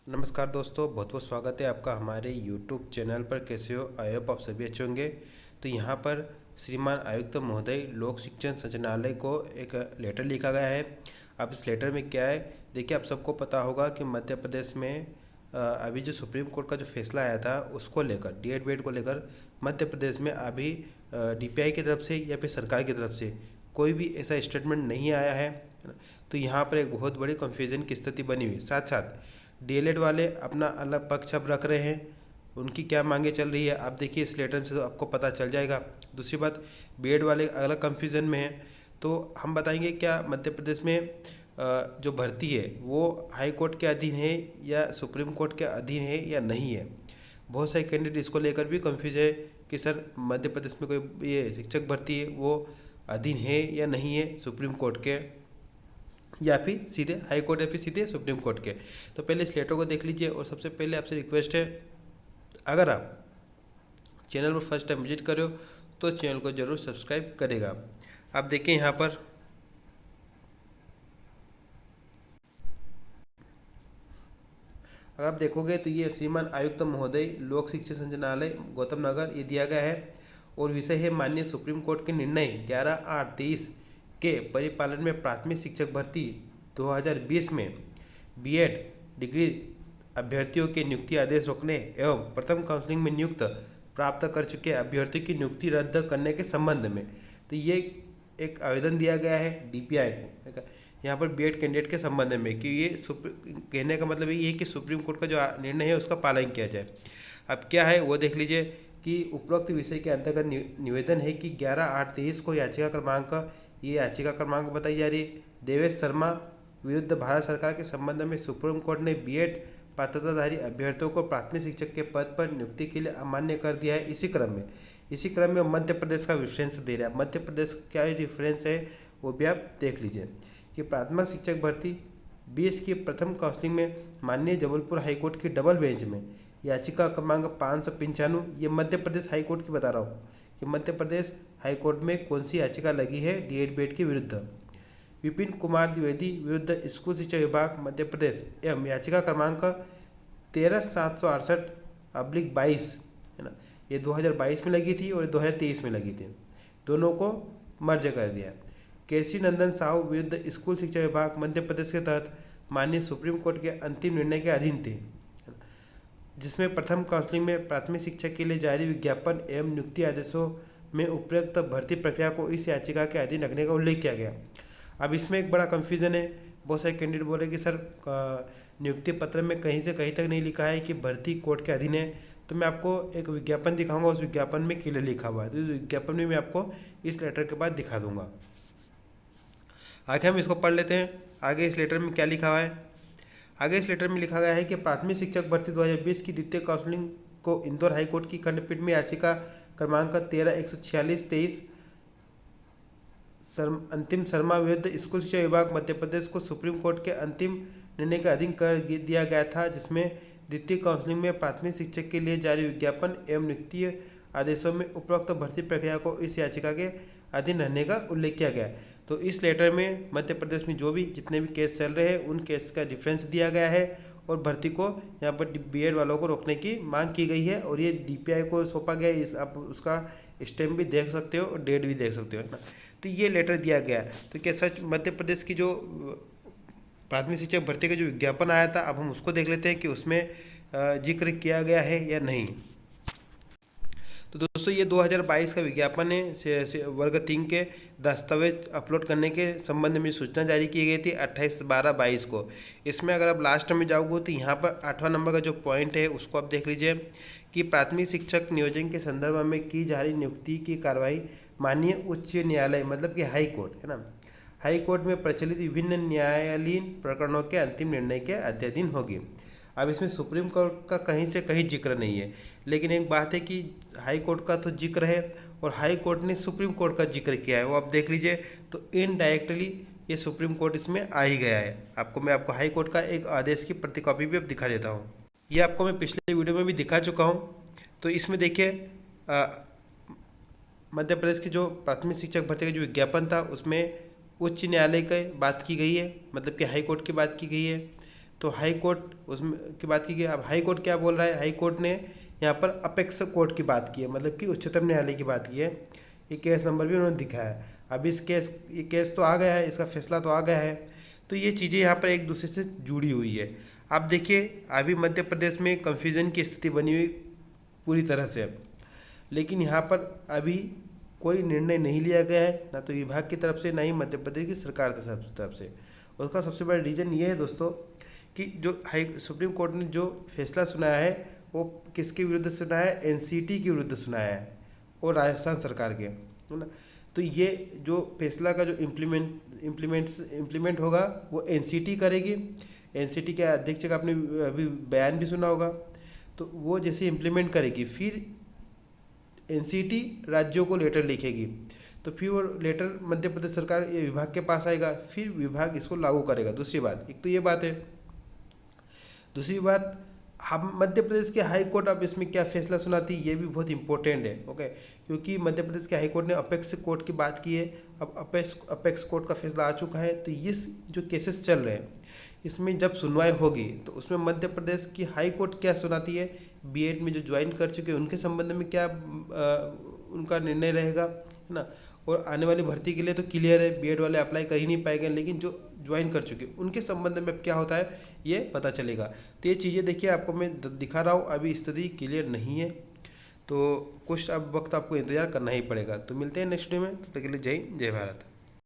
नमस्कार दोस्तों, बहुत बहुत स्वागत है आपका हमारे YouTube चैनल पर। कैसे हो? आई होप आप सभी अच्छे होंगे। तो यहाँ पर श्रीमान आयुक्त महोदय लोक शिक्षण संचालनालय को एक लेटर लिखा गया है। अब इस लेटर में क्या है, देखिए, आप सबको पता होगा कि मध्य प्रदेश में अभी जो सुप्रीम कोर्ट का जो फैसला आया था उसको लेकर, डीएड बीएड को लेकर मध्य प्रदेश में अभी डीपीआई की तरफ से या फिर सरकार की तरफ से कोई भी ऐसा स्टेटमेंट नहीं आया है ना। तो यहाँ पर एक बहुत बड़ी कन्फ्यूजन की स्थिति बनी हुई। साथ साथ डीएलएड वाले अपना अलग पक्ष अब रख रहे हैं, उनकी क्या मांगे चल रही है आप देखिए इस लेटर से तो आपको पता चल जाएगा। दूसरी बात, बीएड वाले अलग कन्फ्यूज़न में हैं। तो हम बताएंगे क्या मध्य प्रदेश में जो भर्ती है वो हाई कोर्ट के अधीन है या सुप्रीम कोर्ट के अधीन है या नहीं है। बहुत सारे कैंडिडेट इसको लेकर भी कंफ्यूज है कि सर मध्य प्रदेश में कोई ये शिक्षक भर्ती है वो अधीन है या नहीं है सुप्रीम कोर्ट के, या फिर सीधे हाई कोर्ट या फिर सीधे सुप्रीम कोर्ट के। तो पहले इस लेटर को देख लीजिए। और सबसे पहले आपसे रिक्वेस्ट है, अगर आप चैनल पर फर्स्ट टाइम विजिट करो तो चैनल को जरूर सब्सक्राइब करेगा। आप देखें यहाँ पर अगर आप देखोगे तो ये श्रीमान आयुक्त महोदय लोक शिक्षण संचालनालय गौतम नगर ये दिया गया है। और विषय है माननीय सुप्रीम कोर्ट के निर्णय 11/8/23 के परिपालन में प्राथमिक शिक्षक भर्ती 2020 में बीएड डिग्री अभ्यर्थियों के नियुक्ति आदेश रोकने एवं प्रथम काउंसलिंग में नियुक्त प्राप्त कर चुके अभ्यर्थियों की नियुक्ति रद्द करने के संबंध में। तो ये एक आवेदन दिया गया है डीपीआई को यहाँ पर बीएड कैंडिडेट के संबंध में कि ये कहने का मतलब ये है कि सुप्रीम कोर्ट का जो निर्णय है उसका पालन किया जाए। अब क्या है वो देख लीजिए कि उपरोक्त विषय के अंतर्गत निवेदन है कि 11/8/23 को याचिका क्रमांक बताई जा रही है। देवेश शर्मा विरुद्ध भारत सरकार के संबंध में सुप्रीम कोर्ट ने बीएड पात्रताधारी अभ्यर्थियों को प्राथमिक शिक्षक के पद पर नियुक्ति के लिए अमान्य कर दिया है। इसी क्रम में मध्य प्रदेश का रेफरेंस दे रहा है। मध्य प्रदेश क्या रेफरेंस है वो भी आप देख लीजिए कि प्राथमिक शिक्षक भर्ती 20 की प्रथम काउंसलिंग में माननीय जबलपुर हाईकोर्ट की डबल बेंच में याचिका क्रमांक 595, ये मध्य प्रदेश हाईकोर्ट की बता रहा हूँ कि मध्य प्रदेश हाईकोर्ट में कौन सी याचिका लगी है डीएड बीएड के विरुद्ध। विपिन कुमार द्विवेदी विरुद्ध स्कूल शिक्षा विभाग मध्य प्रदेश एवं याचिका क्रमांक 13/768/22 है ना, ये 2022 में लगी थी और 2023 में लगी थी, दोनों को मर्ज कर दिया। केसी नंदन साहू विरुद्ध स्कूल शिक्षा विभाग मध्य प्रदेश के तहत माननीय सुप्रीम कोर्ट के अंतिम निर्णय के अधीन थे, जिसमें प्रथम काउंसलिंग में प्राथमिक शिक्षा के लिए जारी विज्ञापन एवं नियुक्ति आदेशों में उपयुक्त भर्ती प्रक्रिया को इस याचिका के अधीन रखने का उल्लेख किया गया। अब इसमें एक बड़ा कन्फ्यूजन है। बहुत सारे कैंडिडेट बोले कि सर नियुक्ति पत्र में कहीं से कहीं तक नहीं लिखा है कि भर्ती कोर्ट के अधीन है। तो मैं आपको एक विज्ञापन दिखाऊंगा, उस विज्ञापन में क्लियर लिखा हुआ है, तो इस विज्ञापन में मैं आपको इस लेटर के बाद दिखा दूंगा। आगे हम इसको पढ़ लेते हैं। आगे इस लेटर में क्या लिखा हुआ है। आगे इस लेटर में लिखा गया है कि प्राथमिक शिक्षक भर्ती 2020 की द्वितीय काउंसलिंग को इंदौर हाईकोर्ट की खंडपीठ में याचिका क्रमांक 13/146/23 अंतिम शर्मा विरुद्ध स्कूल शिक्षा विभाग मध्य प्रदेश को सुप्रीम कोर्ट के अंतिम निर्णय के अधीन कर दिया गया था, जिसमें द्वितीय काउंसलिंग में प्राथमिक शिक्षक के लिए जारी विज्ञापन एवं नियुक्ति आदेशों में उपरोक्त भर्ती प्रक्रिया को इस याचिका के अधीन रहने का उल्लेख किया गया। तो इस लेटर में मध्य प्रदेश में जो भी जितने भी केस चल रहे हैं उन केस का डिफरेंस दिया गया है और भर्ती को यहाँ पर बीएड वालों को रोकने की मांग की गई है और ये डीपीआई को सौंपा गया है। इस आप उसका स्टैम्प भी देख सकते हो और डेट भी देख सकते हो, है ना। तो ये लेटर दिया गया है। तो क्या सच मध्य प्रदेश की जो प्राथमिक शिक्षक भर्ती का जो विज्ञापन आया था, अब हम उसको देख लेते हैं कि उसमें जिक्र किया गया है या नहीं। तो दोस्तों ये 2022 का विज्ञापन है। वर्ग 3 के दस्तावेज अपलोड करने के संबंध में सूचना जारी की गई थी 28/12/22 को। इसमें अगर आप लास्ट में जाओगे तो यहाँ पर 8वां नंबर का जो पॉइंट है उसको आप देख लीजिए कि प्राथमिक शिक्षक नियोजन के संदर्भ में की जा रही नियुक्ति की कार्रवाई माननीय उच्च न्यायालय मतलब कि हाई कोर्ट, है ना, हाई कोर्ट में प्रचलित विभिन्न न्यायालयीन प्रकरणों के अंतिम निर्णय के अध्ययन होगी। अब इसमें सुप्रीम कोर्ट का कहीं से कहीं जिक्र नहीं है, लेकिन एक बात है कि हाई कोर्ट का तो जिक्र है और हाई कोर्ट ने सुप्रीम कोर्ट का जिक्र किया है, वो आप देख लीजिए। तो इनडायरेक्टली ये सुप्रीम कोर्ट इसमें आ ही गया है। मैं आपको हाई कोर्ट का एक आदेश की प्रति कॉपी भी अब दिखा देता हूँ। ये आपको मैं पिछले वीडियो में भी दिखा चुका हूँ। तो इसमें देखिए मध्य प्रदेश की जो प्राथमिक शिक्षक भर्ती का जो विज्ञापन था उसमें उच्च न्यायालय की बात की गई है, मतलब कि हाई कोर्ट की बात की गई है। तो हाई कोर्ट उसमें की बात की गई। अब हाई कोर्ट क्या बोल रहा है, हाई कोर्ट ने यहाँ पर अपेक्स कोर्ट की बात की है, मतलब कि उच्चतम न्यायालय की बात की है। ये केस नंबर भी उन्होंने दिखाया है। अब ये केस तो आ गया है, इसका फैसला तो आ गया है, तो ये चीज़ें यहाँ पर एक दूसरे से जुड़ी हुई है। अब देखिए अभी मध्य प्रदेश में कन्फ्यूज़न की स्थिति बनी हुई पूरी तरह से, लेकिन यहाँ पर अभी कोई निर्णय नहीं लिया गया है, ना तो विभाग की तरफ से, ना ही मध्य प्रदेश की सरकार की तरफ से। उसका सबसे बड़ा रीज़न ये है दोस्तों कि जो सुप्रीम कोर्ट ने जो फैसला सुनाया है वो किसके विरुद्ध सुनाया है, एनसीटी के विरुद्ध सुनाया है और राजस्थान सरकार के, है ना। तो ये जो फैसला का जो इम्प्लीमेंट होगा वो एनसीटी करेगी। एनसीटी के अध्यक्ष का आपने अभी बयान भी सुना होगा। तो वो जैसे इम्प्लीमेंट करेगी, फिर एनसीटी राज्यों को लेटर लिखेगी, तो फिर वो लेटर मध्य प्रदेश सरकार विभाग के पास आएगा, फिर विभाग इसको लागू करेगा। दूसरी बात, एक तो ये बात है। दूसरी बात, हम मध्य प्रदेश के हाई कोर्ट अब इसमें क्या फैसला सुनाती है ये भी बहुत इंपॉर्टेंट है, ओके। क्योंकि मध्य प्रदेश के हाई कोर्ट ने अपेक्स कोर्ट की बात की है। अब अपेक्स कोर्ट का फैसला आ चुका है, तो इस जो केसेस चल रहे हैं इसमें जब सुनवाई होगी तो उसमें मध्य प्रदेश की हाई कोर्ट क्या सुनाती है, बीएड में जो ज्वाइन कर चुके हैं उनके संबंध में क्या उनका निर्णय रहेगा, है ना। और आने वाली भर्ती के लिए तो क्लियर है, बीएड वाले अप्लाई कर ही नहीं पाएंगे, लेकिन जो ज्वाइन कर चुके उनके संबंध में क्या होता है ये पता चलेगा। तो ये चीज़ें देखिए आपको मैं दिखा रहा हूँ, अभी स्थिति क्लियर नहीं है, तो कुछ अब वक्त आपको इंतज़ार करना ही पड़ेगा। तो मिलते हैं नेक्स्ट वीडियो में, तब तक के लिए जय हिंद, जय भारत।